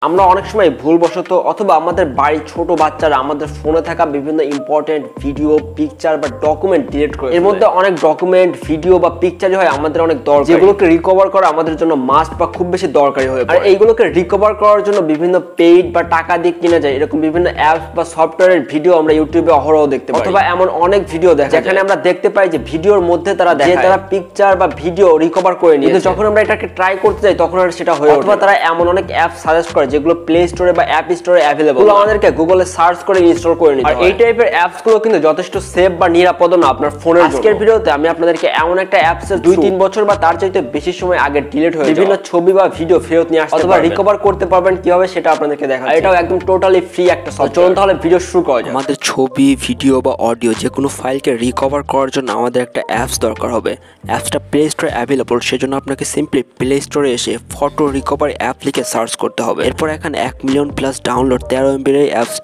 আমরা অনেক সময় ভুলবশত অথবা আমাদের বাড়ির ছোট বাচ্চারা আমাদের ফোনে থাকা বিভিন্ন ইম্পর্টেন্ট ভিডিও, পিকচার বা ডকুমেন্ট ডিলিট করে। এর মধ্যে অনেক ডকুমেন্ট, ভিডিও বা পিকচারই হয় আমাদের অনেক দরকার, যেগুলোকে রিকভার করা আমাদের জন্য মাস্ট বা খুব বেশি দরকারি হয়ে পড়ে। আর এইগুলোকে রিকভার করার জন্য বিভিন্ন পেইড বা টাকা দিয়ে কিনা যায় এরকম বিভিন্ন অ্যাপস বা সফটওয়্যারের ভিডিও আমরা ইউটিউবে অহরহ দেখতে পাই, অথবা এমন অনেক ভিডিও দেখা যেখানে আমরা দেখতে পাই যে ভিডিওর মধ্যে তারা পিকচার বা ভিডিও রিকভার করে নিয়ে, কিন্তু যখন আমরা এটাকে ট্রাই করতে যাই তখন আর সেটা হয়ে ওঠে। অথবা তারা এমন অনেক অ্যাপ সাজেস্ট করে যেগুলো প্লে স্টোরে বা অ্যাপ স্টোরে অ্যাভেলেবল, আমাদেরকে গুগলে সার্চ করে ইনস্টল করে নিতে হয়। আর এই টাইপের অ্যাপস গুলো কিন্তু যথেষ্ট সেফ বা নিরাপদ না আপনার ফোনের জন্য। আজকের ভিডিওতে আমি আপনাদেরকে এমন একটা অ্যাপসের 2-3 বছর বা তার চাইতে বেশি সময় আগে ডিলিট হয়ে বিভিন্ন ছবি বা ভিডিও ফেরত নিয়ে আসতে অথবা রিকভার করতে পারবেন কিভাবে সেটা আপনাদেরকে দেখাচ্ছি। এটাও একদম টোটালি ফ্রি একটা সফটওয়্যার। চলুন তাহলে ভিডিও শুরু করা যাক। আমাদের ছবি, ভিডিও বা অডিও যে কোনো ফাইলকে রিকভার করার জন্য আমাদের একটা অ্যাপস দরকার হবে। অ্যাপসটা প্লে স্টোরে অ্যাভেলেবল, সেজন্য আপনাকে সিম্পলি প্লে স্টোরে এসে ফটো রিকভার অ্যাপ লিখে সার্চ করতে হবে। এরপর এখানে 1 মিলিয়ন প্লাস ডাউনলোড 13 MB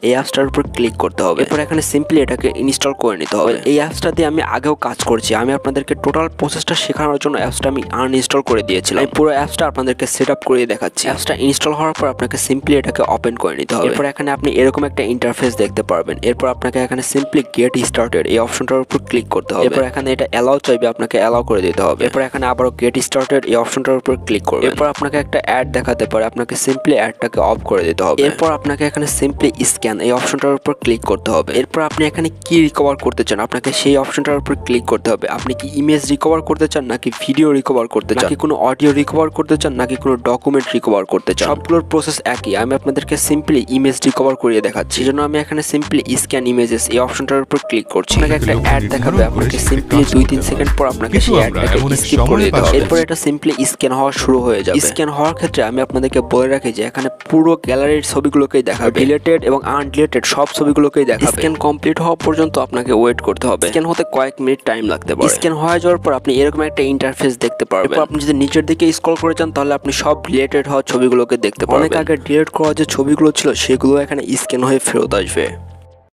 এই অ্যাপসটার উপর ক্লিক করতে হবে। এরপর এখানে সিম্পলি এটাকে ইনস্টল করে নিতে হবে। এই অ্যাপসটা দিয়ে আমি আগেও কাজ করছি, আমি আপনাদেরকে টোটাল প্রসেসটা শেখানোর জন্য অ্যাপসটা আমি আনইনস্টল করে দিয়েছিলাম। এই পুরো অ্যাপসটা আপনাদেরকে সেট আপ করে দেখাচ্ছি। অ্যাপসটা ইনস্টল হওয়ার পর আপনাকে সিম্পলি এটাকে ওপেন করে নিতে হবে। এরপর এখানে আপনি এরকম একটা ইন্টারফেস দেখতে পারবেন। এরপর আপনাকে এখানে সিম্পলি গেট স্টার্টেড এই অপশনটার উপর ক্লিক করতে হবে। এরপর এখানে এটা অ্যালাউ চাইবে, আপনাকে অ্যালাউ করে দিতে হবে। এরপর এখানে আবারও গেট স্টার্টেড এই অপশনটার উপর ক্লিক করবেন। এরপর আপনাকে একটা অ্যাড দেখাতে পারে, আপনাকে সিম্পলি অ্যাডটাকে অফ করে দিতে হবে। এরপর আপনাকে এখানে সিম্পলি স্ক্যান এই অপশনটার উপর ক্লিক করতে হবে। এরপর আপনি এখানে কি রিকভার করতে চান আপনাকে সেই অপশনটার উপর ক্লিক করতে হবে। আপনি কি ইমেজ রিকভার করতে চান, নাকি ভিডিও রিকভার করতে চান, নাকি কোনো অডিও রিকভার করতে চান, নাকি কোনো ডকুমেন্ট রিকভার করতে চান, সবগুলোর প্রসেস একই। আমি আপনাদেরকে সিম্পলি ইমেজ রিকভার করিয়ে দেখাচ্ছি, সেজন্য আমি এখানে সিম্পলি স্ক্যান ইমেজেস এই অপশনটার উপর ক্লিক করছি। আপনাকে একটা অ্যাড দেখাবে, আপনাকে সিম্পলি 2-3 সেকেন্ড পর আপনাকে সেই অ্যাডটাকে স্কিপ করে দিতে হবে। এরপর এটা সিম্পলি স্ক্যান হওয়া শুরু হয়ে যাবে। স্ক্যান হওয়ার ক্ষেত্রে আমি আপনাদেরকে বলে রাখি যে এখানে পুরো গ্যালারির ছবিগুলোকেই দেখাবে, ডিলিটেড এবং আনডিলিটেড সব ছবিগুলোকেই দেখাবে। স্ক্যান কমপ্লিট হওয়া পর্যন্ত আপনাকে ওয়েট করতে হবে। স্ক্যান হতে কয়েক মিনিট টাইম লাগতে পারে। স্ক্যান হয়ে যাওয়ার পর আপনি এরকম একটা ইন্টারফেস দেখতে পারবেন। এরপর আপনি যদি নিচের দিকে স্ক্রল করে যান তাহলে আপনি সব ডিলিটেড হওয়া ছবিগুলোকে দেখতে পারবেন। অনেক আগে ডিলিট করা যে ছবিগুলো ছিল সেগুলো এখানে স্ক্যান হয়ে ফেরত আসবে।